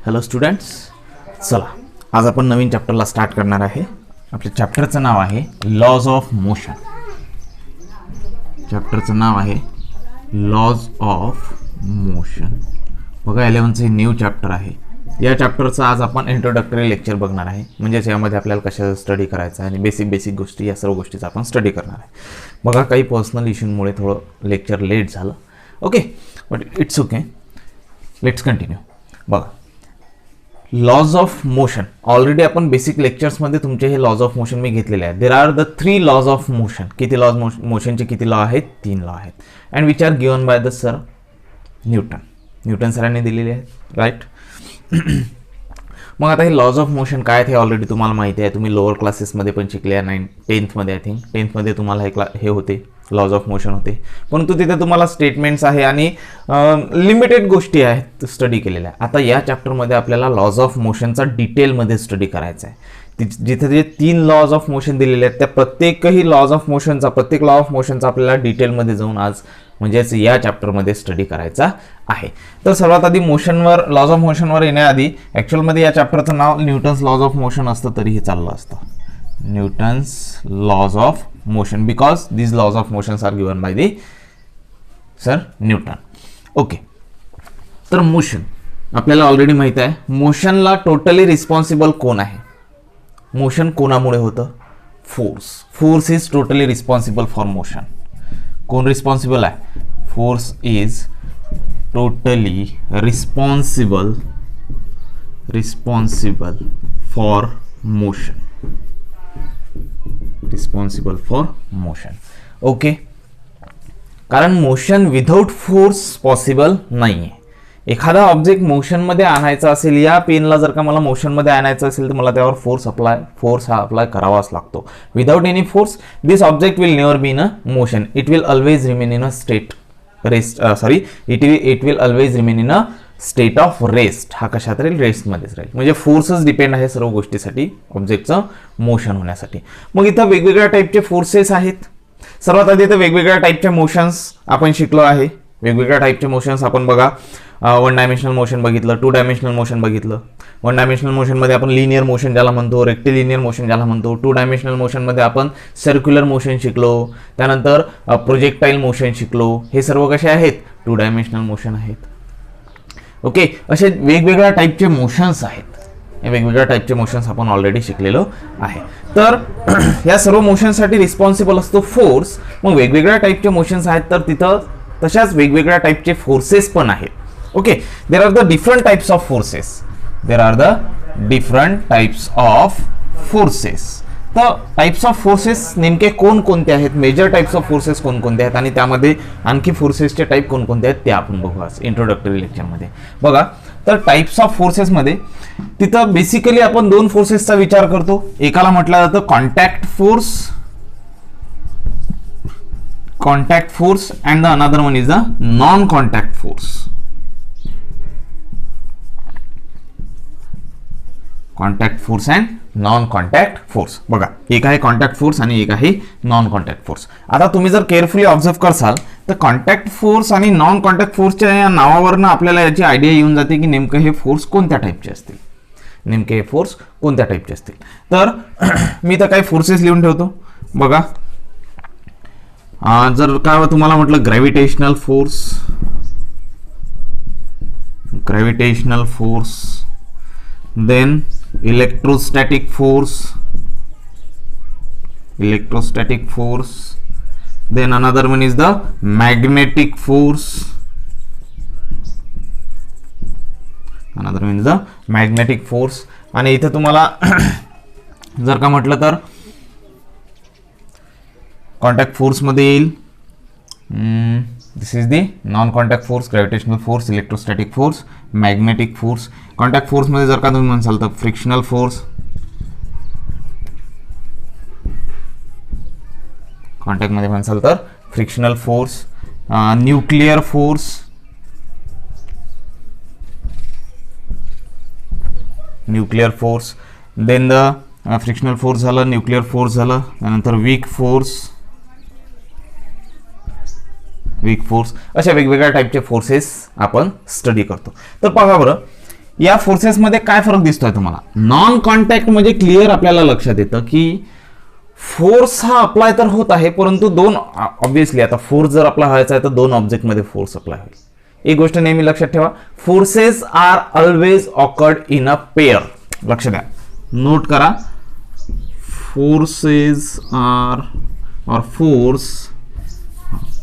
Hello students, चला आज आपण नवीन चॅप्टरला स्टार्ट करणार आहे. आपल्या चॅप्टरचं नाव आहे लॉज ऑफ मोशन. चॅप्टरचं नाव आहे लॉज ऑफ मोशन. बघा 11चं न्यू चॅप्टर आहे. या चॅप्टरचं आज आपण इंट्रोडक्टरी लेक्चर बघणार आहे. म्हणजेच यामध्ये आपल्याला कशा स्टडी करायचं आणि बेसिक गोष्टी, या सर्व गोष्टीचा आपण स्टडी करणार आहे. बघा काही पर्सनल इश्यूमुळे थोडं लेक्चर लेट झालं. Okay, but it's okay, let's continue. बघा लॉज ऑफ मोशन ऑलरेडी आपण बेसिक लेक्चर्समध्ये तुमचे हे लॉज ऑफ मोशन मी घेतलेले आहेत. There are the 3 laws of motion. किती लॉज मोशनचे किती लॉ आहेत? 3 लॉ आहेत. And which are given by the sir Newton सरांनी दिलेले आहेत, राईट. मग आता हे लॉज ऑफ मोशन काय आहेत हे ऑलरेडी तुम्हाला माहिती आहे. तुम्ही लोअर क्लासेसमध्ये पण शिकले आहे. 10th आय थिंक 10th तुम्हाला हे होते, लॉज ऑफ मोशन होते. परंतु तिथे तुम्हाला स्टेटमेंट्स आहे आणि लिमिटेड गोष्टी आहेत स्टडी केलेल्या. आता या चॅप्टरमध्ये आपल्याला लॉज ऑफ मोशनचा डिटेलमध्ये स्टडी करायचा आहे. जिथे जे 3 लॉज ऑफ मोशन दिलेले आहेत त्या प्रत्येक लॉ ऑफ मोशनचा आपल्याला डिटेलमध्ये जाऊन आज म्हणजेच या चॅप्टरमध्ये स्टडी करायचा आहे. तर सर्वात आधी लॉज ऑफ मोशनवर येण्याआधी ॲक्च्युअलमध्ये या चॅप्टरचं नाव न्यूटन्स लॉज ऑफ मोशन असतं तरीही चाललं असतं. Newton's laws of motion, because these laws of motions are given by the sir Newton. Okay, तर मोशन आपल्याला ऑलरेडी माहित आहे. मोशनला टोटली रिस्पॉन्सिबल कोण आहे? मोशन कोणामुळे होतं? Force is totally responsible for motion. कोण रिस्पॉन्सिबल आहे? Force is totally responsible for motion. Responsible for motion. Okay, कारण मोशन विदाउट फोर्स पॉसिबल नाही आहे. एखादा ऑब्जेक्ट मोशनमध्ये आणायचा असेल, या पेनला जर का मला मोशनमध्ये आणायचं असेल तर मला त्यावर फोर्स हा अप्लाय करावाच लागतो. Without any force this object will never be in a motion. It will always remain in a it will always remain in a state of rest. हा कशात राहील? रेस्टमध्येच राहील. म्हणजे फोर्सच डिपेंड आहे सर्व गोष्टीसाठी, ऑब्जेक्टचं मोशन होण्यासाठी. मग इथं वेगवेगळ्या टाईपचे फोर्सेस आहेत. सर्वात आधी तर वेगवेगळ्या टाईपचे मोशन्स आपण शिकलो आहे. वेगवेगळ्या टाईपचे मोशन्स आपण बघा, 1 डायमेन्शनल मोशन बघितलं, 2 डायमेन्शनल मोशन बघितलं. 1 डायमेन्शनल मोशनमध्ये आपण लिनियर मोशन ज्याला म्हणतो, रेक्टिलिनियर मोशन ज्याला म्हणतो. 2 डायमेन्शनल मोशनमध्ये आपण सर्क्युलर मोशन शिकलो. त्यानंतर प्रोजेक्टाईल मोशन शिकलो. हे सर्व कसे आहेत? 2 डायमेन्शनल मोशन आहेत. ओके, असे वेगवेगळ्या टाईपचे मोशन्स आहेत. हे वेगवेगळ्या टाईपचे मोशन्स आपण ऑलरेडी शिकलेलो आहे. तर या सर्व मोशनसाठी रिस्पॉन्सिबल असतो फोर्स. मग वेगवेगळ्या टाईपचे मोशन्स आहेत तर तिथं तशाच वेगवेगळ्या टाईपचे फोर्सेस पण आहेत. Okay, there are the different types of forces. तर टाइप्स ऑफ फोर्सेस नेमके कोणकोणते आहेत? मेजर टाइप्स ऑफ फोर्सेस कोणकोणते आहेत आणि त्यामध्ये आणखी फोर्सेसचे टाईप कोणकोणते आहेत ते आपण बघू आज इंट्रोडक्टरी लेक्चरमध्ये. बघा, तर टाइप्स ऑफ फोर्सेसमध्ये तिथं बेसिकली आपण 2 फोर्सेसचा विचार करतो. एकाला म्हटलं जातं contact force and the another one is the non contact force. Contact force and non contact force. बघा, एक आहे कॉन्टॅक्ट फोर्स आणि एक आहे नॉन कॉन्टॅक्ट फोर्स. आता तुम्ही जर केअरफुली ऑब्झर्व करसाल तर कॉन्टॅक्ट फोर्स आणि नॉन कॉन्टॅक्ट फोर्सच्या या नावावरनं आपल्याला याची आयडिया येऊन जाते की नेमकं हे फोर्स कोणत्या टाईपचे असतील. तर मी तर काही फोर्सेस लिहून ठेवतो. बघा, जर का तुम्हाला म्हटलं gravitational force, then electrostatic force, then another one is the magnetic force, आणि इथे तुम्हाला जर का म्हटलं तर कॉन्टॅक्ट फोर्स मध्ये येईल this is the non contact force, gravitational force, electrostatic force, magnetic force. Contact फोर्समध्ये जर का तुम्ही म्हणसाल तर फ्रिक्शनल फोर्स, कॉन्टॅक्टमध्ये म्हणसाल तर frictional force, nuclear force, then the frictional force झालं, न्यूक्लिअर फोर्स झालं, त्यानंतर वीक फोर्स, अशा वेगवेगळ्या टाईपचे फोर्सेस आपण स्टडी करतो. तर पहा बरं, या फोर्सेसमध्ये काय फरक दिसतोय तुम्हाला? नॉन कॉन्टॅक्ट म्हणजे क्लिअर आपल्याला लक्षात येतं की फोर्स हा अप्लाय तर होत आहे, परंतु दोन, ऑब्व्हियसली आता फोर्स जर अप्लाय व्हायचा आहे तर दोन ऑब्जेक्टमध्ये फोर्स अप्लाय होईल. एक गोष्ट नेहमी लक्षात ठेवा, forces are always occurred in a pair. लक्ष द्या, नोट करा. फोर्सेस आर और फोर्स,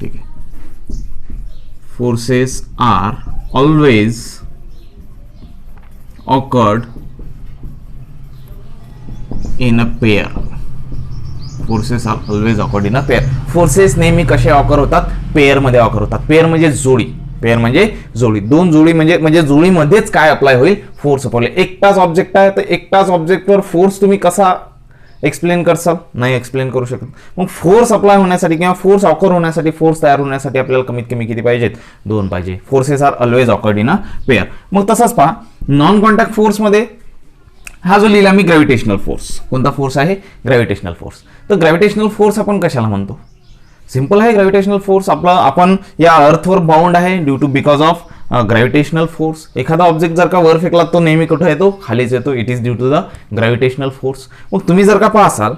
ठीक आहे, forces are always occurred in a pair. Forces are always occurred in a pair. Forces नेहमी कसे ऑकर होतात? पेअर मध्ये ऑकर होतात. पेअर म्हणजे जोडी, पेअर म्हणजे जोडी, दोन जोडी म्हणजे जोडीमध्येच काय अप्लाय होईल? Force apply. एकटाच ऑब्जेक्ट आहे तर एकटाच ऑब्जेक्टवर फोर्स तुम्ही कसा एक्सप्लेन करसाल? नाही एक्सप्लेन करू शकत. मग फोर्स अप्लाय होण्यासाठी किंवा फोर्स ऑकर होण्यासाठी, फोर्स तयार होण्यासाठी आपल्याला कमीत कमी किती पाहिजेत? दोन पाहिजे. Forces are always occurred in a pair. मग तसंच पहा, नॉन कॉन्टॅक्ट फोर्स मध्ये हा जो लिहिला मी ग्रॅव्हिटेशनल फोर्स, कोणता फोर्स आहे? Gravitational force. तर ग्रॅव्हिटेशनल फोर्स आपण कशाला म्हणतो? सिंपल आहे, ग्रॅव्हिटेशनल फोर्स आपण या अर्थवर बाउंड आहे due to because of gravitational force. एखादा ऑब्जेक्ट जर का वर फेकला तो नेहमी कुठे येतो? खालीच येतो. It is due to the gravitational force. मग तुम्ही जर का पाहाल,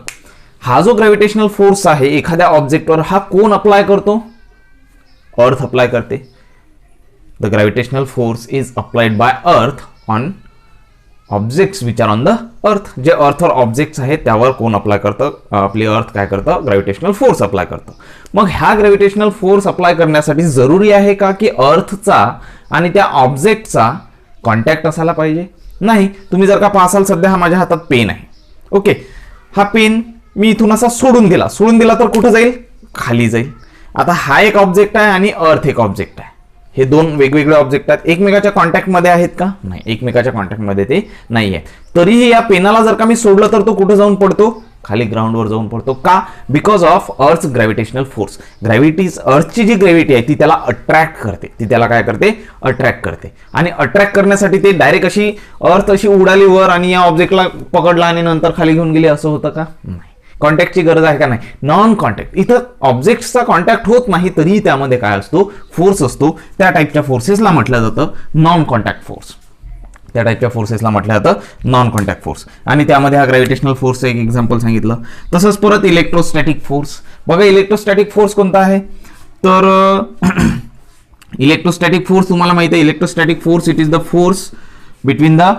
हा जो ग्रॅव्हिटेशनल फोर्स आहे एखाद्या ऑब्जेक्टवर, हा कोण अप्लाय करतो? अर्थ अप्लाय करते. The gravitational force is applied by earth on objects which are on the earth. जे अर्थवर ऑब्जेक्ट्स आहेत त्यावर कोण अप्लाय करतं? आपली अर्थ काय करतं? ग्रॅव्हिटेशनल फोर्स अप्लाय करतं. मग ह्या ग्रॅव्हिटेशनल फोर्स अप्लाय करण्यासाठी जरुरी आहे का की अर्थचा आणि त्या ऑब्जेक्टचा कॉन्टॅक्ट असायला पाहिजे? नाही. तुम्ही जर का पाहाल, सध्या हा माझ्या हातात पेन आहे. ओके, हा पेन मी इथून असा सोडून दिला तर कुठं जाईल? खाली जाईल. आता हा एक ऑब्जेक्ट आहे आणि अर्थ एक ऑब्जेक्ट आहे. हे दोन वेगवेगळे ऑब्जेक्ट आहेत. एकमेकाच्या कॉन्टॅक्टमध्ये आहेत का? नाही, एकमेकाच्या कॉन्टॅक्टमध्ये ते नाही आहेत. तरीही या पेनाला जर का मी सोडलं तर तो कुठे जाऊन पडतो? खाली ग्राउंडवर जाऊन पडतो. का? Because of earth gravitational force. अर्थची जी ग्रॅव्हिटी आहे ती त्याला अट्रॅक्ट करते. ती त्याला काय करते? अट्रॅक्ट करते. आणि अट्रॅक्ट करण्यासाठी ते डायरेक्ट अशी अर्थ अशी उडाली वर आणि या ऑब्जेक्टला पकडला आणि नंतर खाली घेऊन गेली, असं होतं का? नाही. कॉन्टॅक्टची गरज आहे का? नाही. नॉन कॉन्टॅक्ट, इथं ऑब्जेक्टचा कॉन्टॅक्ट होत नाही तरीही त्यामध्ये काय असतो? फोर्स असतो. त्या टाईपच्या फोर्सेसला म्हटलं जातं नॉन कॉन्टॅक्ट फोर्स. त्या टाईपच्या फोर्सेसला म्हटलं जातं नॉन कॉन्टॅक्ट फोर्स. आणि त्यामध्ये हा ग्रॅव्हिटेशनल फोर्सचं एक एक्झाम्पल सांगितलं. तसंच परत इलेक्ट्रोस्टॅटिक फोर्स. बघा, इलेक्ट्रोस्टॅटिक फोर्स कोणता आहे? तर इलेक्ट्रोस्टॅटिक फोर्स तुम्हाला माहिती आहे. Electrostatic force it is the force between the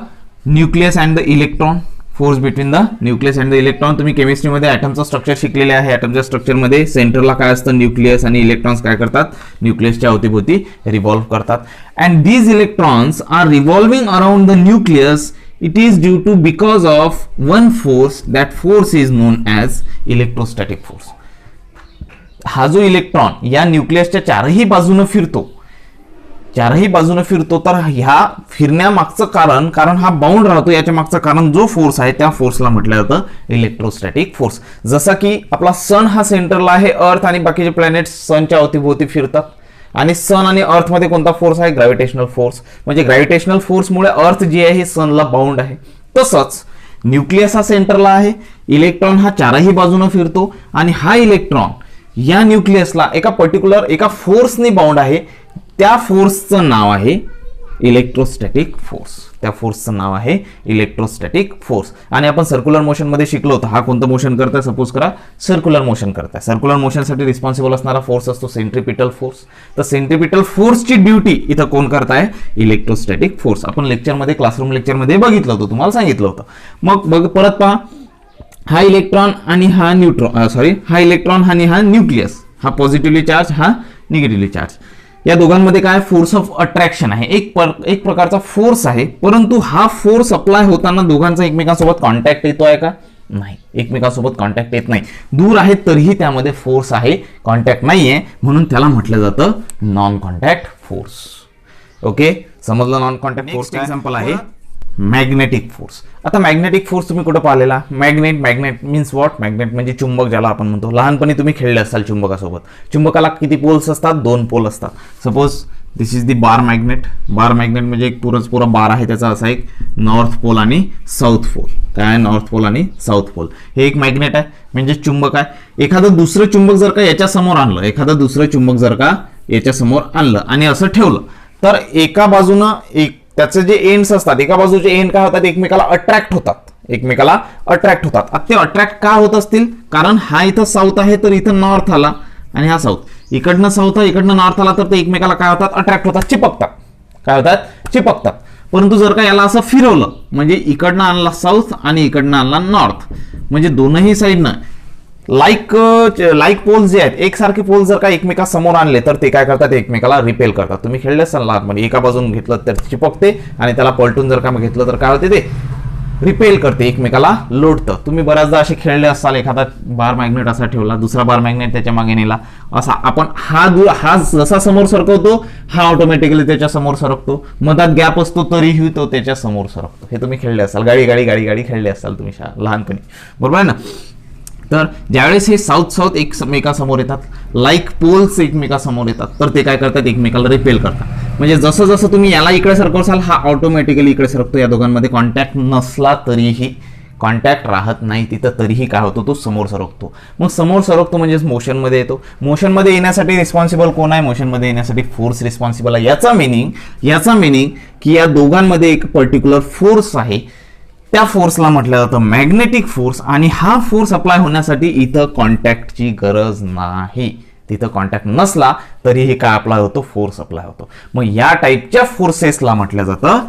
nucleus and the electron. Force between the nucleus and the electron. तुम्ही केमिस्ट्रीमध्ये ॲटमचं स्ट्रक्चर शिकलेले आहे. ॲटमच्या स्ट्रक्चरमध्ये सेंटरला काय असतं? न्यूक्लियस. आणि इलेक्ट्रॉन्स काय करतात? न्यूक्लियसच्या अवतीभोवती रिव्हॉल्व्ह करतात. And these electrons are revolving around the nucleus. It is due to because of one force. That force is known as electrostatic force. हा जो इलेक्ट्रॉन या न्यूक्लियसच्या चारही बाजूने फिरतो, तर ह्या फिरण्यामागचं कारण हा बाउंड राहतो, याच्या मागचं कारण जो फोर्स आहे त्या फोर्सला म्हटलं जातं इलेक्ट्रोस्टॅटिक फोर्स. जसा की आपला सन हा सेंटरला आहे, अर्थ आणि बाकीचे प्लॅनेट सनच्या अवतीभोवती फिरतात. आणि सन आणि अर्थ मध्ये कोणता फोर्स आहे? Gravitational force. म्हणजे ग्रॅव्हिटेशनल फोर्समुळे अर्थ जी आहे ही सनला बाउंड आहे. तसंच न्यूक्लियस हा सेंटरला आहे, इलेक्ट्रॉन हा चारही बाजूने फिरतो आणि हा इलेक्ट्रॉन या न्यूक्लियसला एका फोर्सने बाउंड आहे. त्या फोर्सचं नाव आहे इलेक्ट्रोस्टॅटिक फोर्स. त्या फोर्सचं नाव आहे इलेक्ट्रोस्टॅटिक फोर्स. आणि आपण सर्क्युलर मोशन मध्ये शिकलो होतो. हा कोणतं मोशन करताय? सपोज करा सर्क्युलर मोशन करताय. सर्क्युलर मोशनसाठी रिस्पॉन्सिबल असणारा फोर्स असतो सेंट्रिपिटल फोर्स. तर सेंट्रिपिटल फोर्सची ड्युटी इथं कोण करताय? Electrostatic force. आपण लेक्चरमध्ये, क्लासरूम लेक्चरमध्ये बघितलं होतं, तुम्हाला सांगितलं होतं. मग परत पहा, हा इलेक्ट्रॉन आणि हा हा इलेक्ट्रॉन आणि हा न्यूक्लियस, हा पॉझिटिव्हली चार्ज, हा निगेटिव्हली चार्ज. या दोघांमध्ये काय? फोर्स ऑफ अट्रॅक्शन आहे. एक प्रकारचा फोर्स आहे. परंतु हा फोर्स अप्लाय होताना दोघांचा एकमेकांसोबत कॉन्टॅक्ट येतोय का? नाही, एकमेकांसोबत कॉन्टॅक्ट येत नाही. दूर आहेत तरीही त्यामध्ये फोर्स आहे, कॉन्टॅक्ट नाहीये, म्हणून त्याला म्हटलं जातं नॉन कॉन्टॅक्ट फोर्स. ओके, समजलं? नॉन कॉन्टॅक्ट फोर्स एक्झाम्पल आहे मॅग्नेटिक फोर्स. आता मॅग्नेटिक फोर्स तुम्ही कुठं पाहिलेला? Magnet means what? मॅग्नेट म्हणजे चुंबक, ज्याला आपण म्हणतो. लहानपणी तुम्ही खेळले असाल चुंबकासोबत. चुंबकाला किती पोल्स असतात? 2 पोल असतात. Suppose this is the bar magnet. Bar magnet म्हणजे एक पुरा बार आहे त्याचा, असा एक नॉर्थ पोल आणि साऊथ पोल. काय? नॉर्थ पोल आणि साऊथ पोल. हे एक मॅग्नेट आहे, म्हणजे चुंबक आहे. एखादं दुसरं चुंबक जर का याच्या समोर आणलं आणि असं ठेवलं, तर एका बाजूनं त्याचे जे एंड्स असतात, एका बाजूचे एंड काय होतात, एकमेकाला अट्रॅक्ट होतात. ते अट्रॅक्ट का होत असतील, कारण हा इथं साऊथ आहे तर इथं नॉर्थ आला आणि हा साऊथ, इकडनं साऊथ इकडनं नॉर्थ आला तर ते एकमेकाला काय होतात, अट्रॅक्ट होतात, चिपकतात. परंतु जर का याला असं फिरवलं, म्हणजे इकडनं आणला साऊथ आणि इकडनं आणला नॉर्थ, म्हणजे दोनही साईडनं लाईक पोल्स जे आहेत, एकसारखे पोल्स जर का एकमेकासमोर आणले तर ते काय करतात, एकमेकाला रिपेल करतात. तुम्ही खेळले असाल लहानपणी, एका बाजून घेतलं तर चिपकते आणि त्याला पलटून जर का घेतलं तर काय होते, ते रिपेल करते, एकमेकाला लोटतं. तुम्ही बऱ्याचदा असे खेळले असाल, एखादा बार मॅग्नेट असा ठेवला, दुसरा बार मॅग्नेट त्याच्या मागे नेला, असा आपण हा जसा समोर सरकवतो हा ऑटोमॅटिकली त्याच्या समोर सरकतो, मधात गॅप असतो तरीही तो त्याच्या समोर सरकतो. हे तुम्ही खेळले असाल, गाडी खेळले असाल तुम्ही लहानपणी, बरोबर आहे ना. तर ज्यावेळेस हे साऊथ एकमेकासमोर येतात, लाईक पोल्स एकमेकासमोर येतात, तर ते काय करतात, एकमेकाला रिपेल करतात. म्हणजे जसं जसं तुम्ही याला इकडे सरकवसाल हा ऑटोमॅटिकली इकडे सरकतो. या दोघांमध्ये कॉन्टॅक्ट नसला तरीही, कॉन्टॅक्ट राहत नाही तिथं तरीही काय होतो, तो समोर सरकतो. मग समोर सरकतो म्हणजेच मोशनमध्ये येतो. मोशनमध्ये येण्यासाठी रिस्पॉन्सिबल कोण आहे, मोशनमध्ये येण्यासाठी फोर्स रिस्पॉन्सिबल आहे. याचा मिनिंग की या दोघांमध्ये एक पर्टिक्युलर फोर्स आहे, त्या फोर्सला म्हटलं जातं मॅग्नेटिक फोर्स, आणि हा फोर्स अप्लाय होण्यासाठी इथं कॉन्टॅक्टची गरज नाही. तिथं कॉन्टॅक्ट नसला तरीही काय अप्लाय होतो, फोर्स अप्लाय होतो. मग या टाईपच्या फोर्सेसला म्हटलं जातं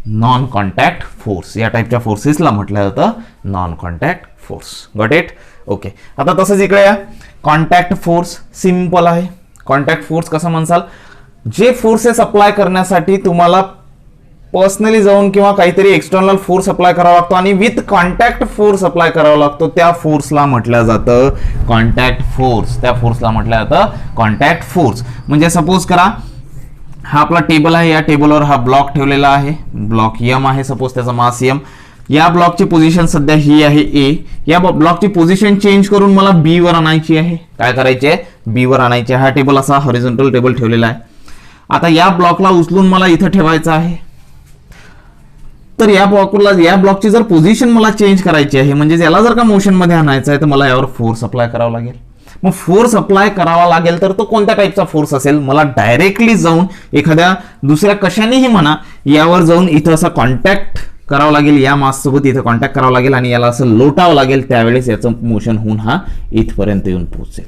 नॉन कॉन्टॅक्ट फोर्स. या टाईपच्या फोर्सेसला म्हटलं जातं non contact force. Got it? Okay. आता तसंच इकडे या कॉन्टॅक्ट फोर्स सिंपल आहे. कॉन्टॅक्ट फोर्स कसं म्हणसाल, जे फोर्सेस अप्लाय करण्यासाठी तुम्हाला पर्सनली जाऊन किंवा काहीतरी एक्सटर्नल फोर्स अप्लाय करावा लागतो आणि विथ कॉन्टॅक्ट फोर्स अप्लाय करावा लागतो, त्या फोर्सला म्हटलं जातं कॉन्टॅक्ट फोर्स. त्या फोर्सला म्हटलं जातं कॉन्टॅक्ट फोर्स. म्हणजे सपोज करा हा आपला टेबल आहे, या टेबलवर हा ब्लॉक ठेवलेला आहे, ब्लॉक एम आहे, सपोज त्याचा मास एम. या ब्लॉकची पोझिशन सध्या ही आहे ए. या ब्लॉकची पोझिशन चेंज करून मला बी वर आणायची आहे. काय करायचे आहे, बी वर आणायचे. हा टेबल असा हॉरिझॉन्टल टेबल ठेवलेला आहे. आता या ब्लॉकला उचलून मला इथं ठेवायचं आहे. तर या ब्लॉकची जर पोझिशन मला चेंज करायची आहे, म्हणजे याला जर का मोशन मध्ये आणायचं आहे, तर मला यावर फोर्स अप्लाय करावा लागेल. मग फोर्स अप्लाय करावा लागेल तर तो कोणत्या टाईपचा फोर्स असेल, मला डायरेक्टली जाऊन एखाद्या दुसऱ्या कशानेही म्हणा यावर जाऊन इथं असा कॉन्टॅक्ट करावं लागेल, या मास सोबत इथं कॉन्टॅक्ट करावं लागेल आणि याला असं लोटावं लागेल, त्यावेळेस याचं मोशन होऊन हा इथपर्यंत येऊन पोहोचेल.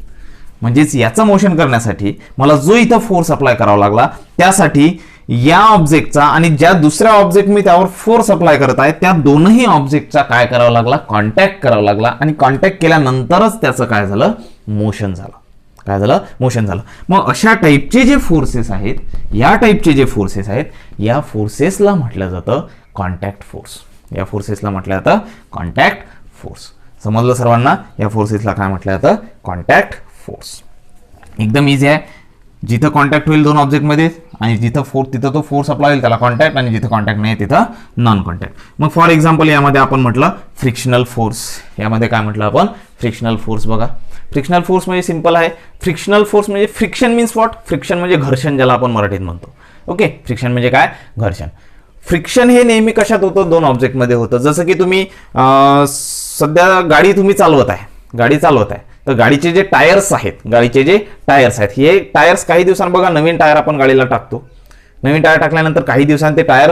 म्हणजेच याचं मोशन करण्यासाठी मला जो इथं फोर्स अप्लाय करावा लागला, त्यासाठी या ऑब्जेक्टचा आणि ज्या दुसऱ्या ऑब्जेक्ट मी त्यावर फोर्स अप्लाय करत आहे त्या दोनही ऑब्जेक्टचा काय करावा लागला, कॉन्टॅक्ट करावा लागला. आणि कॉन्टॅक्ट केल्यानंतरच त्याचं काय झालं, मोशन झालं. काय झालं, मोशन झालं. मग अशा टाईपचे जे फोर्सेस आहेत, या टाईपचे जे फोर्सेस आहेत, या फोर्सेसला म्हटलं जातं कॉन्टॅक्ट फोर्स. या फोर्सेसला म्हटलं जातं कॉन्टॅक्ट फोर्स. समजलं सर्वांना? या फोर्सेसला काय म्हटलं जातं, कॉन्टॅक्ट फोर्स. एकदम इझी आहे. जिथं कॉन्टॅक्ट होईल दोन ऑब्जेक्टमध्ये आणि तिथं तो फोर्स अप्लाय होईल त्याला कॉन्टॅक्ट, आणि जिथं कॉन्टॅक्ट नाही तिथं नॉन कॉन्टॅक्ट. मग फॉर एक्झाम्पल यामध्ये आपण म्हटलं फ्रिक्शनल फोर्स. यामध्ये काय म्हटलं आपण, फ्रिक्शनल फोर्स. बघा फ्रिक्शनल फोर्स म्हणजे सिंपल आहे. फ्रिक्शनल फोर्स म्हणजे फ्रिक्शन मीन्स व्हॉट, फ्रिक्शन म्हणजे घर्षण, ज्याला आपण मराठीत म्हणतो. ओके, फ्रिक्शन म्हणजे काय, घर्षण. फ्रिक्शन हे नेहमी कशात होतं, दोन ऑब्जेक्टमध्ये होतं. जसं की तुम्ही सध्या गाडी तुम्ही चालवत आहे, तर गाडीचे जे टायर्स आहेत, हे टायर्स काही दिवसांनी बघा नवीन टायर आपण गाडीला टाकतो. नवीन टायर टाकल्यानंतर काही दिवसांनी ते टायर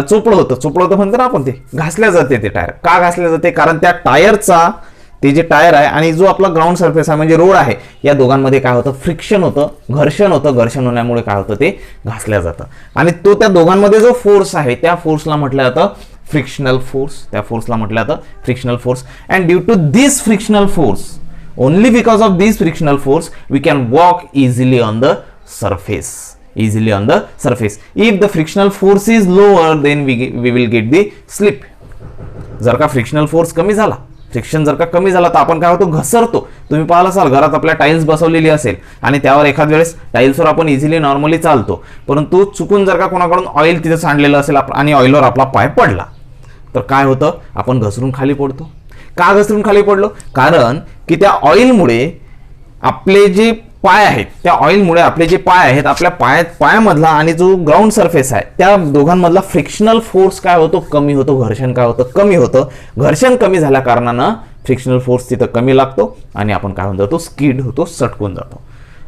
चोपडं होतं म्हणतो ना आपण, ते घासल्या जाते. ते टायर का घासल्या जाते, कारण त्या टायरचा, ते जे टायर आहे आणि जो आपला ग्राउंड सरफेस आहे म्हणजे रोड आहे, या दोघांमध्ये काय होतं, फ्रिक्शन होतं, घर्षण होतं. घर्षण होण्यामुळे काय होतं, ते घासल्या जातं. आणि तो त्या दोघांमध्ये जो फोर्स आहे त्या फोर्सला म्हटलं जातं फ्रिक्शनल फोर्स. त्या फोर्सला म्हटलं जातं frictional force. And due to this frictional force, only because of this frictional force we can walk easily on the surface. If the frictional force is lower, then we will get the slip. जर का frictional force कमी झाला, friction जर का कमी झाला तर आपण काय होतो, घसरतो. तुम्ही पाहिलं असाल घरात आपल्या टाइल्स बसवलेली असेल आणि त्यावर एखाद वेळेस टाइल्सवर आपण इझिली नॉर्मली चालतो, परंतु चुकून जर का कोणाकडून ऑइल तिथे सांडलेलं असेल आणि ऑइलवर आपला पाय पडला तर काय होतं, आपण घसरून खाली पडतो. का घसरून खाली पडलो, कारण की त्या ऑइलमुळे आपले जे पाय आहेत, त्या ऑइलमुळे आपले जे पाय आहेत, आपल्या पायामधला आणि जो ग्राउंड सरफेस आहे त्या दोघांमधला फ्रिक्शनल फोर्स काय होतो, कमी होतो. घर्षण काय होतं, कमी होतं. घर्षण कमी झाल्या कारणानं फ्रिक्शनल फोर्स तिथं कमी लागतो आणि आपण काय होऊन जातो, स्किड होतो, सटकून जातो.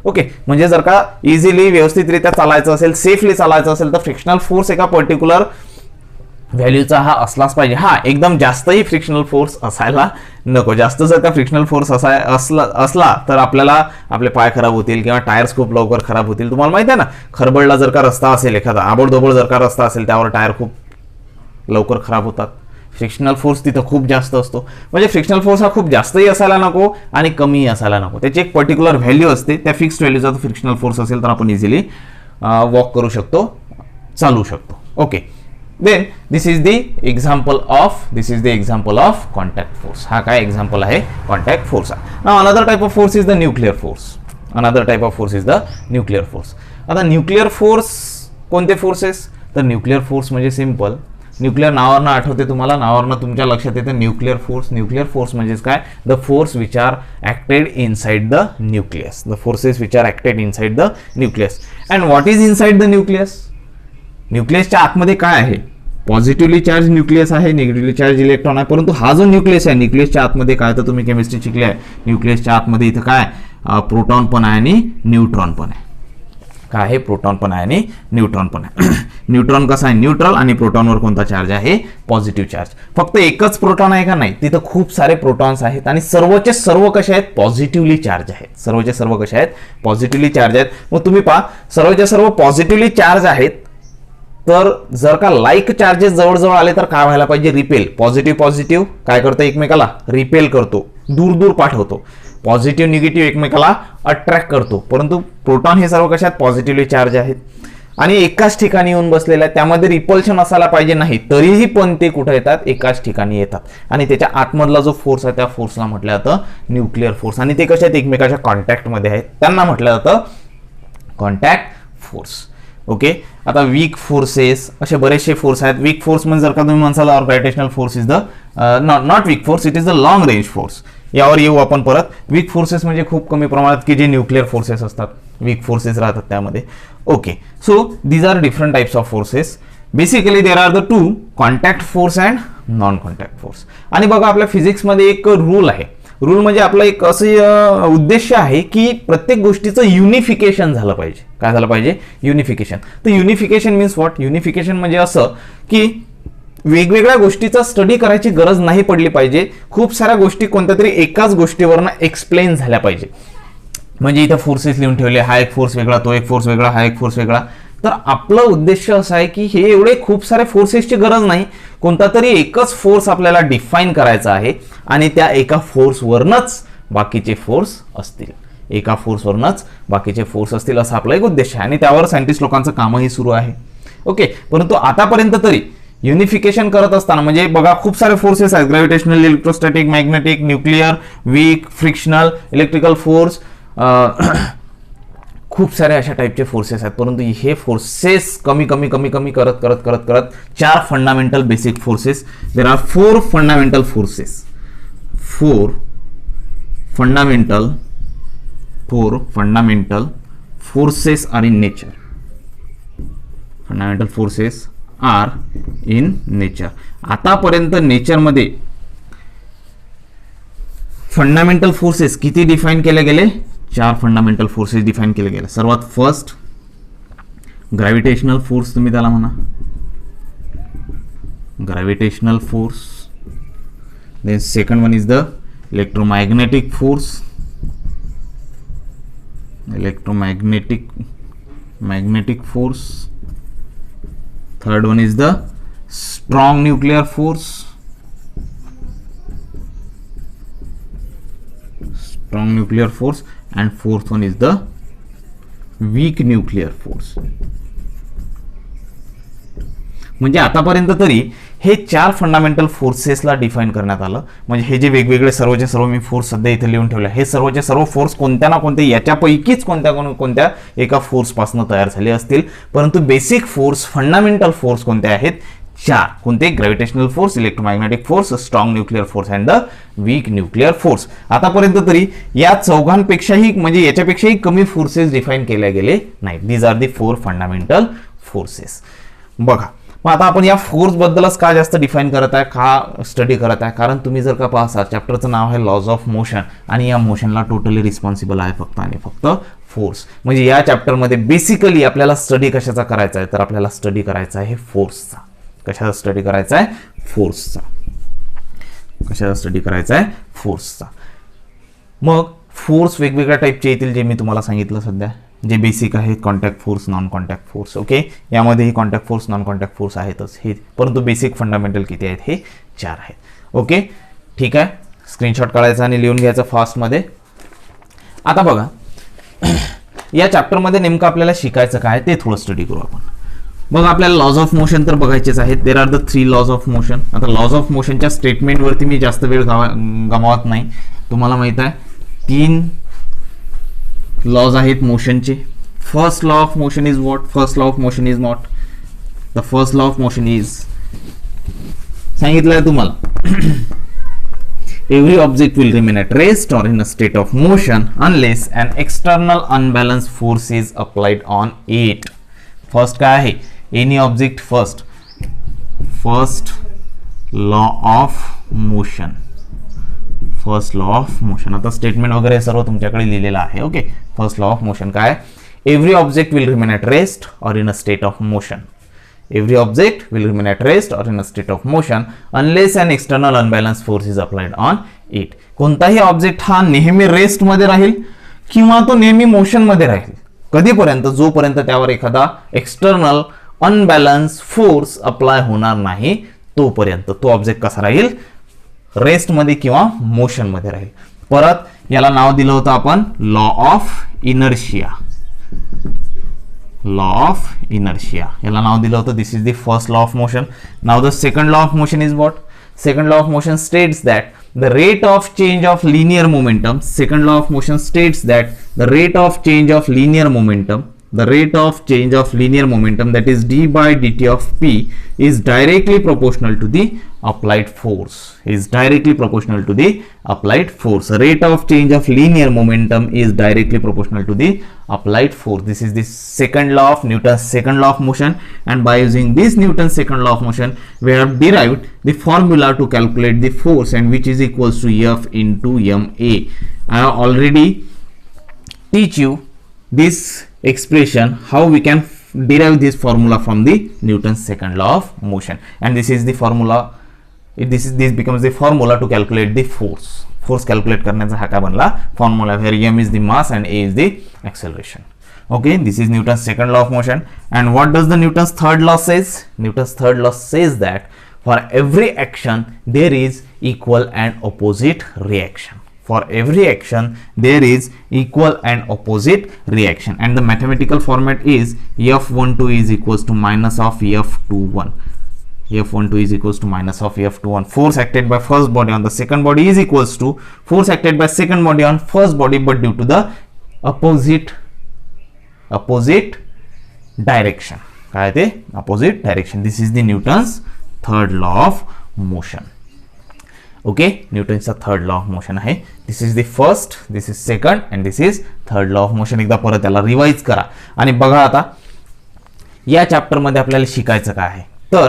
ओके, म्हणजे जर का इझिली व्यवस्थितरित्या चालायचं असेल, सेफली चालायचं असेल तर फ्रिक्शनल फोर्स एका पर्टिक्युलर व्हॅल्यूचा हा असलाच पाहिजे. हा एकदम जास्तही फ्रिक्शनल फोर्स असायला नको. जास्त जर का फ्रिक्शनल फोर्स असला तर आपल्याला आपले पाय खराब होतील किंवा टायर्स खूप लवकर खराब होतील. तुम्हाला माहिती आहे ना, खरबडला जर का रस्ता असेल, एखादा आबडधोबड जर का रस्ता असेल, त्यावर टायर खूप लवकर खराब होतात. फ्रिक्शनल फोर्स तिथं खूप जास्त असतो. म्हणजे फ्रिक्शनल फोर्स हा खूप जास्तही असायला नको आणि कमीही असायला नको. त्याची एक पर्टिक्युलर व्हॅल्यू असते. त्या फिक्स्ड व्हॅल्यूचा फ्रिक्शनल फोर्स असेल तर आपण इझिली वॉक करू शकतो, चालू शकतो. Okay, then this is the example of contact force. हा काय एक्झाम्पल आहे contact force. Now another type of force is the nuclear force. आता न्यूक्लिअर फोर्स कोणते फोर्सेस? तर न्यूक्लिअर फोर्स म्हणजे सिंपल, न्यूक्लिअर नावावरनं आठवते तुम्हाला, नावावरनं तुमच्या लक्षात येतं न्यूक्लिअर फोर्स. न्यूक्लिअर फोर्स म्हणजेच काय? The force which are acted inside the nucleus. The forces which are acted inside the nucleus. And what is inside the nucleus? न्यूक्लियसच्या आतमध्ये काय आहे? पॉझिटिव्हली चार्ज न्यूक्लियस आहे, निगेटिव्हली चार्ज इलेक्ट्रॉन आहे. परंतु हा जो न्यूक्लियस आहे, न्यूक्लियसच्या आतमध्ये काय, तर तुम्ही केमिस्ट्री शिकले आहे, न्यूक्लियसच्या आतमध्ये इथं काय प्रोटॉन पण आहे आणि न्यूट्रॉन पण आहे. काय आहे? प्रोटॉन पण आहे आणि न्यूट्रॉन पण आहे. न्यूट्रॉन कसा आहे? न्यूट्रल. आणि प्रोटॉनवर कोणता चार्ज आहे? Positive charge. फक्त एकच प्रोटॉन आहे का? नाही, तिथं खूप सारे प्रोटॉन्स आहेत आणि सर्वचे सर्व कसे आहेत? पॉझिटिव्हली चार्ज आहेत. सर्वचे सर्व कसे आहेत? पॉझिटिव्हली चार्ज आहेत. मग तुम्ही पहा, सर्वचे सर्व पॉझिटिव्हली चार्ज आहेत, तर जर का लाईक चार्जेस जवळजवळ आले तर काय व्हायला पाहिजे? रिपेल. पॉझिटिव्ह काय करतो? एकमेकाला रिपेल करतो, दूर दूर पाठवतो. पॉझिटिव्ह निगेटिव्ह एकमेकाला अट्रॅक्ट करतो. परंतु प्रोटॉन हे सर्व कशात? पॉझिटिव्हली चार्ज आहेत आणि एकाच ठिकाणी येऊन बसलेले आहेत. त्यामध्ये रिपल्शन असायला पाहिजे नाही, तरीही पण ते कुठे येतात? एकाच ठिकाणी येतात. आणि त्याच्या आतमधला जो फोर्स आहे त्या फोर्सला म्हटलं जातं न्यूक्लिअर फोर्स. आणि ते कसे आहेत? एकमेकाच्या कॉन्टॅक्टमध्ये आहेत, त्यांना म्हटलं जातं कॉन्टॅक्ट फोर्स. ओके, आता वीक फोर्सेस असे बरेचसे फोर्स आहेत. वीक फोर्स म्हणजे जर का तुम्ही म्हणसाल gravitational force is the not weak force, it is the long range force. यावर येऊ आपण परत. वीक फोर्सेस म्हणजे खूप कमी प्रमाणात की जे न्यूक्लिअर फोर्सेस असतात, वीक फोर्सेस राहतात त्यामध्ये. Okay, so these are different types of forces. Basically there are the two, contact force and non contact force. आणि बघा, आपल्या फिजिक्समध्ये एक रूल आहे. रूल म्हणजे आपला एक असं उद्देश आहे की प्रत्येक गोष्टीचं युनिफिकेशन झालं पाहिजे. काय झालं पाहिजे? युनिफिकेशन. तर युनिफिकेशन मीन्स व्हॉट? युनिफिकेशन म्हणजे असं की वेगवेगळ्या गोष्टीचा स्टडी करायची गरज नाही पडली पाहिजे. खूप साऱ्या गोष्टी कोणत्या तरी एकाच गोष्टीवरनं एक्सप्लेन झाल्या पाहिजे. म्हणजे इथं फोर्सेस लिहून ठेवले, हा एक फोर्स वेगळा, तो एक फोर्स वेगळा, हा एक फोर्स वेगळा. तर आपला उद्देश असा आहे की हे एवढे खूप सारे फोर्सेसची गरज नाही, कोणता तरी एकच फोर्स आपल्याला डिफाईन करायचा आहे आणि त्या एका फोर्सवरनच बाकीचे फोर्स असतील. एका फोर्सवरनच बाकीचे फोर्स असतील असा आपला एक उद्देश आहे आणि त्यावर सायंटिस्ट लोकांचं कामही सुरू आहे. ओके, परंतु आतापर्यंत तरी युनिफिकेशन करत असताना म्हणजे बघा, खूप सारे फोर्सेस आहेत. Gravitational, electrostatic, magnetic, nuclear, weak, frictional, electrical force, खूप सारे अशा टाईपचे फोर्सेस आहेत. परंतु हे फोर्सेस कमी कमी कमी कमी करत करत करत करत 4 fundamental basic forces. There are 4 fundamental forces. 4 fundamental forces are in nature. Fundamental forces are in nature. आतापर्यंत नेचरमध्ये फंडामेंटल फोर्सेस किती डिफाईन केले गेले? 4 फंडामेंटल फोर्सेस डिफाईन केले गेले. सर्वात फर्स्ट ग्रॅव्हिटेशनल फोर्स, तुम्ही त्याला म्हणा gravitational force. Then second one is the electromagnetic force. magnetic force. Third one is the strong nuclear force. And fourth one is the weak nuclear force. म्हणजे आतापर्यंत तरी हे 4 फंडामेंटल फोर्सेसला डिफाईन करण्यात आलं. म्हणजे हे जे वेगवेगळे सर्वचे सर्व मी फोर्स सध्या इथे लिहून ठेवले, हे सर्वचे सर्व फोर्स कोणत्या ना कोणत्या याच्यापैकीच कोणत्या एका फोर्सपासून तयार झाले असतील. परंतु बेसिक फोर्स, फंडामेंटल फोर्स कोणते आहेत? 4. कोणते? Gravitational force, electromagnetic force, strong nuclear force and the weak nuclear force. आतापर्यंत तरी या चौघांपेक्षाही म्हणजे याच्यापेक्षाही कमी फोर्सेस डिफाईन केले गेले नाहीत. These are the 4 fundamental forces. बघा, मग आता आपण या फोर्स बद्दलच का जास्त डिफाईन करत आहे, का स्टडी करत आहे, कारण तुम्ही जर का पाहता चॅप्टरचं नाव आहे लॉज ऑफ मोशन आणि या मोशनला टोटली रिस्पॉन्सिबल आहे फक्त आणि फक्त फोर्स. म्हणजे या चॅप्टरमध्ये बेसिकली आपल्याला स्टडी कशाचा करायचा आहे, तर आपल्याला स्टडी करायचा आहे फोर्सचा. कशाचा स्टडी करायचा आहे, फोर्सचा. कशाचा स्टडी करायचा आहे, फोर्सचा. मग फोर्स वेगवेगळ्या टाईपचे येतील, जे मी तुम्हाला सांगितलं सध्या, जे बेसिक आहेत, contact force, non contact force. Okay, यामध्येही contact force, non contact force आहेतच हे, परंतु बेसिक फंडामेंटल किती आहेत, हे 4 आहेत. ओके, ठीक आहे. स्क्रीनशॉट काढायचा आणि लिहून घ्यायचं फास्टमध्ये. आता बघा, या चॅप्टरमध्ये नेमकं आपल्याला शिकायचं काय ते थोडं स्टडी करू आपण. बघा, आपल्याला लॉज ऑफ मोशन तर बघायचेच आहेत. There are the 3 laws of motion. आता लॉज ऑफ मोशनच्या स्टेटमेंटवरती मी जास्त वेळ गमावत नाही. तुम्हाला माहित आहे 3 लॉज आहेत मोशनचे. First law of motion is what? First law of motion is not, the first law of motion is, सांगितलंय तुम्हाला, every object will remain at rest or in a state of motion unless an external unbalanced force is applied on it. First काय आहे? Any object first. First law of motion. First law of motion. आता statement वगैरे सर्व तुमच्याकडे लिहिलेलं आहे. Okay, first law of motion काय? Every object will remain at rest or in a state of motion. Every object will remain at rest or in a state of motion unless an external unbalance force is applied on it. कोणताही object हा नेहमी rest मध्ये राहील किंवा तो नेहमी motion मध्ये राहील. कधीपर्यंत? जोपर्यंत त्यावर एखादा एक्सटर्नल अनबॅलन्स फोर्स अप्लाय होणार नाही तोपर्यंत तो ऑब्जेक्ट कसा राहील? रेस्ट मध्ये किंवा मोशन मध्ये राहील. परत याला नाव दिलं होतं आपण law of inertia. Law of inertia याला नाव दिलं होतं. This is the first law of motion. Now the second law of motion is what? Second law of motion states that the rate of change of linear momentum. Second law of motion states that the rate of change of linear momentum, that is d by dt of p, is directly proportional to the applied force. Rate of change of linear momentum is directly proportional to the applied force. This is the second law of Newton's second law of motion, and by using this Newton's second law of motion we have derived the formula to calculate the force, and which is equals to F into ma. I have already teach you this expression, how we can derive this formula from the Newton's second law of motion, and this is the formula. This becomes the formula to calculate the force. Force calculate करण्याचा हा काय बनला formula, where m is the mass and a is the acceleration. Okay, this is Newton's second law of motion. And what does the Newton's third law says? Newton's third law says that for every action there is equal and opposite reaction. For every action there is equal and opposite reaction, and the mathematical format is F12 is equals to minus of F21. F12 is equals to minus of F21. Force acted by first body on the second body is equals to force acted by second body on first body, but due to the opposite direction. काय ते? Opposite direction. This is the Newton's third law of motion. Okay, Newton's third law of motion आहे. This is the first, this is second, and this is third law of motion. एकदा परत त्याला revise करा आणि बघा आता या chapter मध्ये आपल्याला शिकायचं काय आहे. तर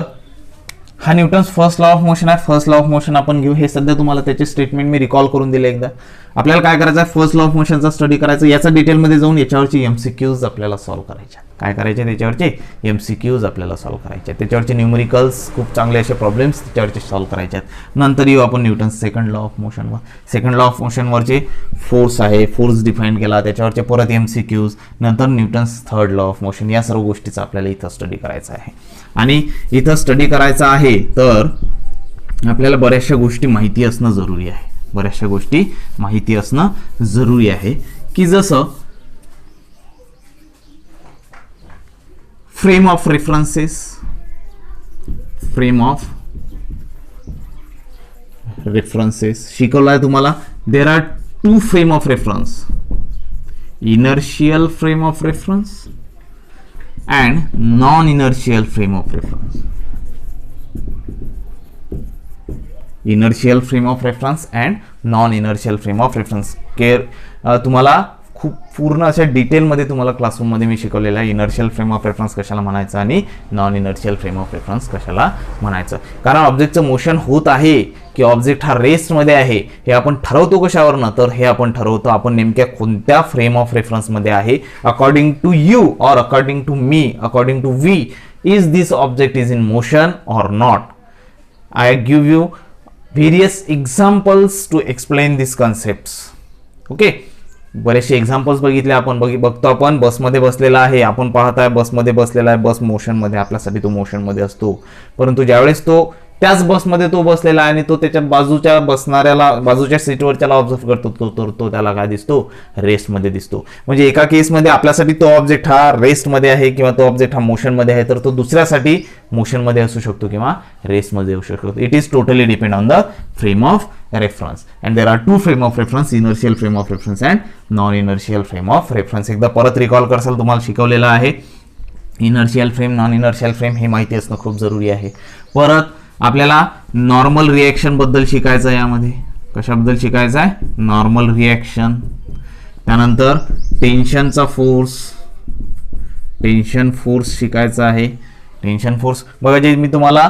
हा Newton's first law of motion आहे. फर्स्ट लॉ ऑफ मोशन आपण घेऊ. हे सध्या तुम्हाला त्याचे स्टेटमेंट मी रिकॉल करून दिले एकदा. आपल्याला काय करायचं आहे? फर्स्ट लॉ ऑफ मोशनचा स्टडी करायचं. याचा डिटेलमध्ये जाऊन याच्यावरची एमसीक्यूज आपल्याला सॉल्व्ह करायच्या. काय करायचे? त्याच्यावरचे एमसीक्यूज आपल्याला सॉल्व्ह करायचे. त्याच्यावरचे न्यूमेरिकल्स खूप चांगले असे प्रॉब्लेम्स त्याच्यावरचे सॉल्व्ह करायचे आहेत. नंतर येऊ आपण न्यूटन्स सेकंड लॉ ऑफ मोशनवर. सेकंड लॉ ऑफ मोशनवरचे फोर्स आहे, फोर्स डिफाईन केला, त्याच्यावरचे परत एमसीक्यूज, नंतर Newton's third law of motion. या सर्व गोष्टीचा आपल्याला इथं स्टडी करायचा आहे. आणि इथं स्टडी करायचा आहे तर आपल्याला बऱ्याचशा गोष्टी माहिती असणं जरुरी आहे. बऱ्याचशा गोष्टी माहिती असणं जरुरी आहे, की जसं frame of references. Frame of references शिकवलं आहे तुम्हाला. There are 2 frame of reference, inertial frame of reference and non-inertial frame of reference. Inertial frame of reference and non-inertial frame of reference. तुम्हाला खूप पूर्ण अशा डिटेलमध्ये तुम्हाला क्लासरूममध्ये मी शिकवलेलं आहे. इनर्शियल फ्रेम ऑफ रेफरन्स कशाला म्हणायचं आणि non inertial frame of reference कशाला म्हणायचं. कारण ऑब्जेक्टचं मोशन होत आहे की ऑब्जेक्ट हा रेस्टमध्ये आहे हे आपण ठरवतो कशावरनं, तर हे आपण ठरवतो आपण नेमक्या कोणत्या फ्रेम ऑफ रेफरन्समध्ये आहे. According to you or according to me, according to we, is this object is in motion or not. I give you various examples to explain this concepts. Okay, बरेचसे एक्झाम्पल्स बघितले आपण. बघतो आपण बसमध्ये बसलेला आहे, आपण पाहताय बसमध्ये बसलेला आहे, बस मोशनमध्ये, आपल्यासाठी तो मोशनमध्ये असतो. परंतु ज्यावेळेस तो त्याच बसमध्ये तो बसलेला आहे आणि तो त्याच्या बाजूच्या बसणाऱ्याला, बाजूच्या सीटवरच्याला ऑब्झर्व करतो, तो त्याला काय दिसतो, रेस्टमध्ये दिसतो. म्हणजे एका केसमध्ये आपल्यासाठी तो ऑब्जेक्ट हा रेस्टमध्ये आहे किंवा तो ऑब्जेक्ट हा मोशनमध्ये आहे, तर तो दुसऱ्यासाठी मोशनमध्ये असू शकतो किंवा रेस्टमध्ये असू शकतो. It is totally depend on the frame of reference, and there are two frame of reference, inertial frame of reference and non inertial frame of reference. एकदा परत रिकॉल करसाल, तुम्हाला शिकवलेलं आहे inertial frame, non inertial frame हे माहिती असणं खूप जरुरी आहे. परत आपल्याला नॉर्मल रिएक्शन बद्दल शिकायचं आहे. यामध्ये कशाबद्दल शिकायचं आहे, नॉर्मल रिएक्शन. त्यानंतर टेन्शनचा फोर्स, टेन्शन फोर्स शिकायचा आहे. टेन्शन फोर्स बघा, जे मी तुम्हाला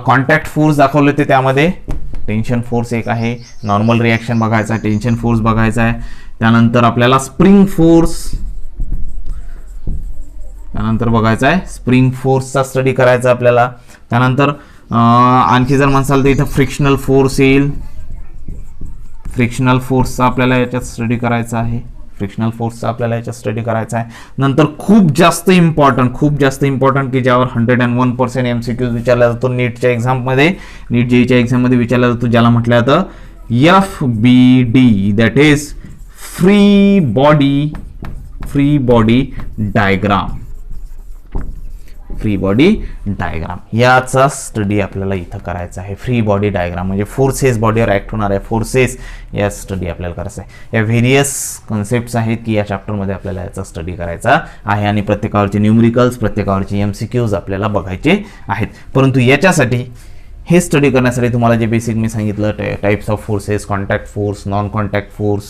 कॉन्टॅक्ट फोर्स दाखवले होते त्यामध्ये टेन्शन फोर्स एक आहे. नॉर्मल रिएक्शन बघायचा आहे, टेन्शन फोर्स बघायचा आहे. त्यानंतर आपल्याला स्प्रिंग फोर्स, त्यानंतर बघायचा आहे स्प्रिंग फोर्सचा स्टडी करायचा आपल्याला. त्यानंतर आणखी जर म्हणसाल तर इथं फ्रिक्शनल फोर्स येईल. फ्रिक्शनल फोर्सचा आपल्याला याच्यात स्टडी करायचा आहे. फ्रिक्शनल फोर्सचा आपल्याला याच्यात स्टडी करायचा आहे. नंतर खूप जास्त इम्पॉर्टंट की ज्यावर 101% MCQs विचारला जातो नीटच्या एक्झाममध्ये, नीट जेईच्या एक्झाममध्ये विचारला जातो, ज्याला म्हटलं जातं FBD, that is free body diagram. Free body diagram याचा स्टडी आपल्याला इथं करायचा आहे. फ्री बॉडी डायग्राम म्हणजे फोर्सेस, बॉडीवर ऍक्ट होणाऱ्या फोर्सेस, या स्टडी आपल्याला करायचा आहे. या व्हेरियस कन्सेप्ट्स आहेत की या चॅप्टरमध्ये आपल्याला याचा स्टडी करायचा आहे आणि प्रत्येकावरचे न्यूमरिकल्स, प्रत्येकावरचे MCQs आपल्याला बघायचे आहेत. परंतु याच्यासाठी हे स्टडी करण्यासाठी तुम्हाला जे बेसिक मी सांगितलं, types of forces, contact force, non contact force,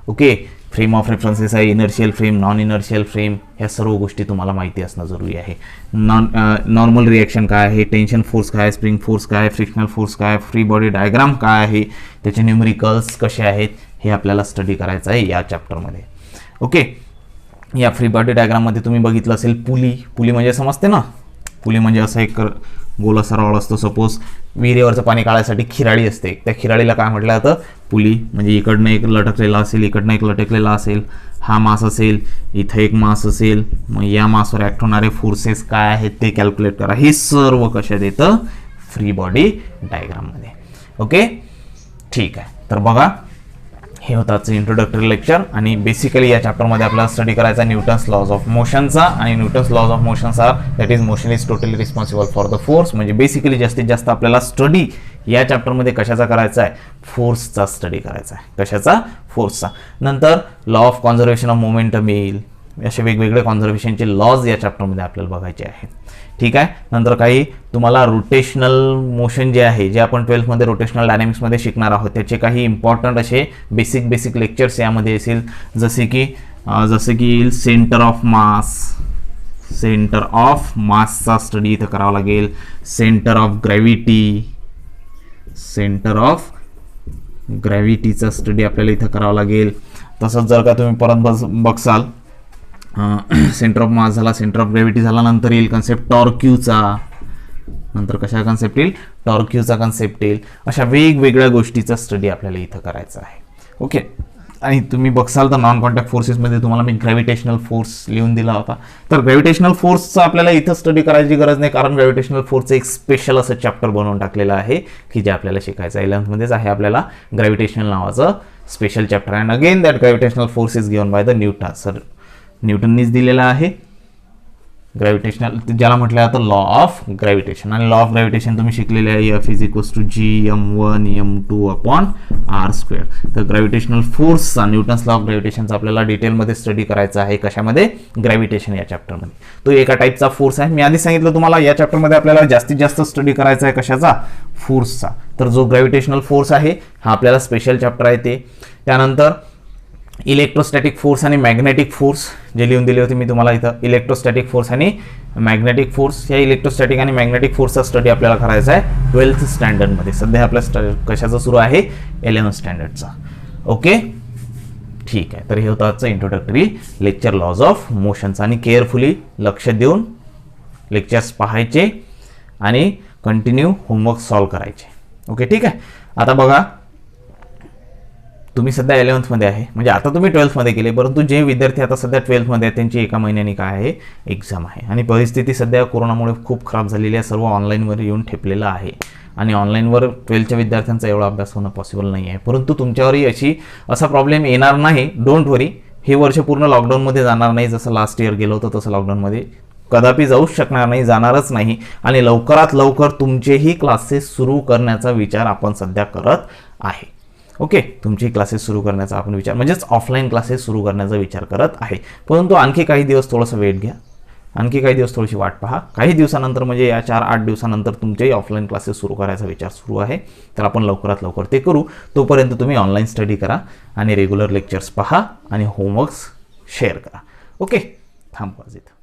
okay, frame of references आहे, inertial frame, non inertial frame, ह्या सर्व गोष्टी तुम्हाला माहिती असणं जरुरी आहे. नॉर्मल रिएक्शन काय आहे, टेन्शन फोर्स काय आहे, स्प्रिंग फोर्स काय आहे, फ्रिक्शनल फोर्स काय आहे, फ्री बॉडी डायग्राम काय आहे, त्याचे न्यूमरिकल्स कसे आहेत, हे आपल्याला स्टडी करायचं आहे या चॅप्टरमध्ये. ओके, या फ्री बॉडी डायग्राममध्ये तुम्ही बघितलं असेल पुली म्हणजे समजते ना, पुली म्हणजे असं एक गोल असा रॉड असतो. सपोज विहिरीवरचं पाणी काढायसाठी खिराळी असते, त्या खिराळीला काय म्हटलं जातं, पुली. म्हणजे इकडनं एक लटकलेला असेल, इकडनं एक लटकलेला असेल, हा मास असेल, इथं एक मास असेल, मग या मासवर ॲक्ट होणारे फोर्सेस काय आहेत ते कॅल्क्युलेट करा. हे सर्व कशात येतं, फ्री बॉडी डायग्राममध्ये. ओके, ठीक आहे. तर बघा, हे होतं आजचं इंट्रोडक्टरी लेक्चर आणि बेसिकली या चॅप्टरमध्ये आपल्याला स्टडी करायचा न्यूटन्स लॉज ऑफ मोशनचा. आणि Newton's laws of motions are that is motion is totally responsible for the force. म्हणजे बेसिकली जास्तीत जास्त आपल्याला स्टडी या चॅप्टरमध्ये कशाचा करायचा आहे, फोर्सचा स्टडी करायचा आहे. कशाचा, फोर्सचा. नंतर law of conservation of momentum येईल. असे वेगवेगळे कॉन्झर्वेशनचे लॉज या चॅप्टरमध्ये आपल्याला बघायचे आहेत. ठीक आहे. नंतर काही तुम्हाला रोटेशनल मोशन जे आहे, जे आपण 12th मध्ये रोटेशनल डायनॅमिक्समध्ये शिकणार आहोत, त्याचे काही इम्पॉर्टंट असे बेसिक लेक्चर्स यामध्ये असेल. जसे की येईल सेंटर ऑफ मासचा स्टडी इथं करावा लागेल. सेंटर ऑफ ग्रॅव्हिटीचा स्टडी आपल्याला इथं करावा लागेल. तसंच जर का तुम्ही परत बघसाल, सेंटर ऑफ मास झाला, सेंटर ऑफ ग्रॅव्हिटी झाला, नंतर येईल कन्सेप्ट टॉर्क्यूचा. नंतर कशा कन्सेप्ट येईल, टॉर्क्यूचा कन्सेप्ट येईल. अशा वेगवेगळ्या गोष्टीचा स्टडी आपल्याला इथं करायचा आहे. ओके, आणि तुम्ही बघसाल तर नॉन कॉन्टॅक्ट फोर्सेसमध्ये तुम्हाला मी ग्रॅव्हिटेशनल फोर्स लिहून दिला होता. तर ग्रॅव्हिटेशनल फोर्सचा आपल्याला इथं स्टडी करायची गरज नाही, कारण ग्रॅव्हिटेशनल फोर्सचं एक स्पेशल असं चॅप्टर बनवून टाकलेलं आहे की जे आपल्याला शिकायचं आहे. 11thमध्येच आहे आपल्याला ग्रॅव्हिटेशनल नावाचं special chapter. And again that gravitational force is given by the Newton. Sir न्यूटननीच दिलेला आहे ग्रॅव्हिटेशनल, ज्याला म्हटलं जातं लॉ ऑफ ग्रॅव्हिटेशन. आणि लॉ ऑफ ग्रॅव्हिटेशन तुम्ही शिकलेले आहे, F is equals to G m1m2/r². तर ग्रॅव्हिटेशनल फोर्सचा, न्यूटन्स लॉ ऑफ ग्रॅव्हिटेशनचा आपल्याला डिटेलमध्ये स्टडी करायचा आहे. कशामध्ये, ग्रॅव्हिटेशन या चॅप्टरमध्ये. तो एका टाईपचा फोर्स आहे. मी आधी सांगितलं तुम्हाला या चॅप्टरमध्ये आपल्याला जास्तीत जास्त स्टडी करायचा आहे कशाचा, फोर्सचा. तर जो ग्रॅव्हिटेशनल फोर्स आहे हा आपल्याला स्पेशल चॅप्टर आहे ते. त्यानंतर इलेक्ट्रोस्टॅटिक फोर्स आणि मॅग्नेटिक फोर्स जे लिहून दिले होते मी तुम्हाला इथं, इलेक्ट्रोस्टॅटिक फोर्स आणि मॅग्नेटिक फोर्स. या इलेक्ट्रोस्टॅटिक आणि मॅग्नेटिक फोर्सचा स्टडी आपल्याला करायचा आहे 12th स्टँडर्डमध्ये. सध्या आपल्या कशाचं सुरू आहे, 11th स्टँडर्डचा. ओके, ठीक आहे. तर हे होतं आजचं इंट्रोडक्टरी लेक्चर लॉज ऑफ मोशनचं. आणि केअरफुली लक्ष देऊन लेक्चर्स पाहायचे आणि कंटिन्यू होमवर्क सॉल्व करायचे. ओके, ठीक आहे. आता बघा, तुम्ही सध्या 11th मध्ये आहे, म्हणजे आता तुम्ही 12th मध्ये गेले, परंतु जे विद्यार्थी आता सध्या 12th मध्ये आहेत त्यांची एका महिन्याने काय आहे, एक्झाम आहे. आणि परिस्थिती सध्या कोरोनामुळे खूप खराब झालेली आहे, सर्व ऑनलाईनवर येऊन ठेपलेलं आहे. आणि ऑनलाईनवर 12च्या विद्यार्थ्यांचा एवढा अभ्यास होणं पॉसिबल नाही आहे. परंतु तुमच्यावरही असा प्रॉब्लेम येणार नाही, डोंट वरी. हे वर्ष पूर्ण लॉकडाऊनमध्ये जाणार नाही, जसं लास्ट इयर गेलं होतं तसं लॉकडाऊनमध्ये कदापि जाऊच शकणार नाही, जाणारच नाही. आणि लवकरात लवकर तुमचेही क्लासेस सुरू करण्याचा विचार आपण सध्या करत आहे. ओके, तुमची क्लासेस सुरू करण्याचा आपण विचार, म्हणजेच ऑफलाईन क्लासेस सुरू करण्याचा विचार करत आहे. परंतु आणखी काही दिवस थोडंसं वेट घ्या, आणखी काही दिवस थोडीशी वाट पहा. काही दिवसानंतर, म्हणजे या 4-8 दिवसानंतर तुमचेही ऑफलाईन क्लासेस सुरू करायचा विचार सुरू आहे. तर आपण लवकरात लवकर ते करू. तोपर्यंत तुम्ही ऑनलाईन स्टडी करा आणि रेग्युलर लेक्चर्स पहा आणि होमवर्क्स शेअर करा. ओके, थांबवा इथं.